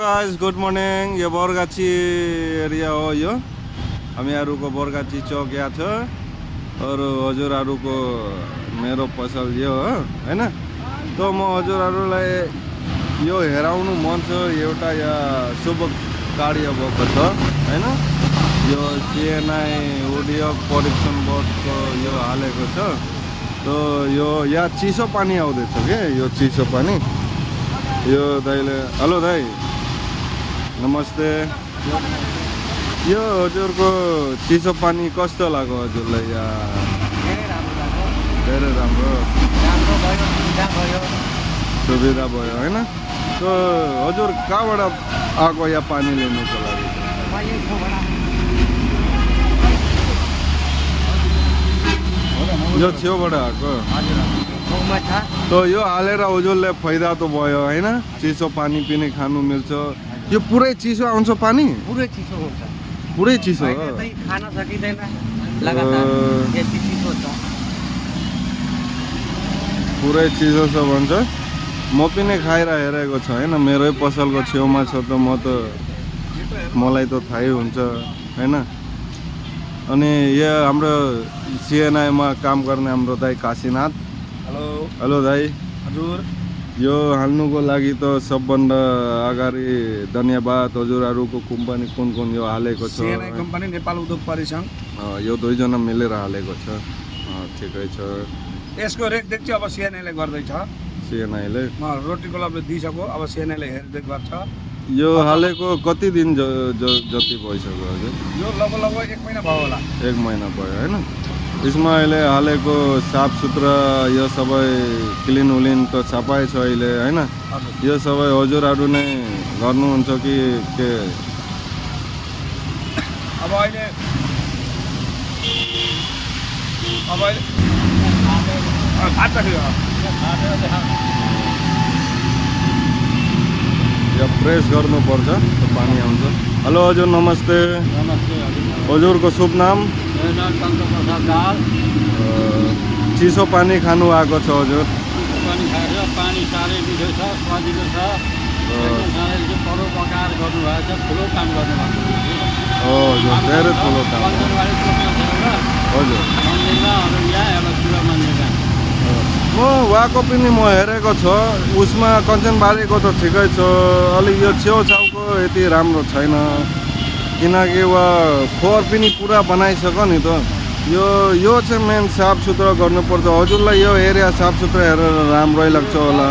Guys good morning. ये बोरगाछी area हो यो हामीहरू को बोरगाछी चौक यहाँ छ और हजुरहरू को मेरो पसल यो हो हैन। तो म हजुरहरूलाई यो हेराउनु मन छ एउटा यहाँ शुभ कार्य भएको छ हैन। यो सिएनआई उद्योग परीक्षण बोर्डको यो हालेको छ। तो यो यहाँ चिसो पानी आउँदैछ के यो चिसो पानी यो दाइले हेलो दाइ नमस्ते। यो हजुरको चिसो पानी कस्तो लाग्यो हजुरलाई? यहाँ धेरै राम्रो सुविधा भयो हैन। तो हजुर कहाँबाट आएको यहाँ पानी लिनुको लागि? यो छेउबाट आएको। तो यो हालेर हजुरले फाइदा त भयो हैन। चिसो पानी पनि खानु मिल्छ। यो पुरै चिसो आउँछ पानी? पुरै चिसो हुन्छ। पुरै चिसो हो। खान सकिदैन लगातार यति चिसो छ। पुरै चिसो छ भन्छ। म पनि खाएर हेरेको छ हैन। मेरै पसलको छेउमा छ त म त मलाई त थाहै हुन्छ हैन। अनि यो हाम्रो सिएनआई मा काम गर्ने हाम्रो दाइ काशीनाथ। हेलो हेलो दाइ। हजुर यो हाल्नुको लागि त सबभन्दा अगाडि धन्यवाद। हजुरहरूको कम्पनी कुन कुन यो हालेको छ? सिएनआई कम्पनी नेपाल उद्योग परिसंघ यो दुईजना मिलेर हालेको छ। ठिकै छ। यसको रेखदेख चाहिँ अब सिएनआईले गर्दैछ। सिएनआईले रोटी क्लबले दिइसक्यो, अब सिएनआईले हेरदेख गर्छ। यो हालेको कति दिन जति भइसक्यो हजुर? यो लगभग 1 महिना भयो होला। 1 महिना भयो हैन। यसमा अहिले हालेको साफ सुथरा यो सबै क्लिन उलिन त सफाइ छ अहिले हैन। यो सबै हजुरहरू नै गर्नुहुन्छ कि के? अब अहिले यो प्रेस गर्नुपर्छ त पानी आउँछ। हेलो हजुर नमस्ते। नमस्ते हजुरको शुभ नाम? मेरो नाम शङ्कर प्रसाद दाहाल। चिसो पानी खानु आएको छ हजुर? पानी खाएर पानी साह्रै मिठो छ, सजिलो छ। परोपकार गर्नुभएको छ, ठुलो काम गर्नुभएको छ। हजुर धेरै ठुलो काम। हजुर म उहाँको पनि म हेरेको छ उसमा कञ्चनबारीको त ठिकै छ। अलिक यो छेउछाउको यति राम्रो छैन किनकि उहाँ फोहोर पनि पुरा बनाइसक्यो नि त। यो चाहिँ मेन साफ सुथरा गर्नुपर्छ। हजुरलाई यो एरिया साफ सुथरा हेरेर राम्रै लाग्छ होला।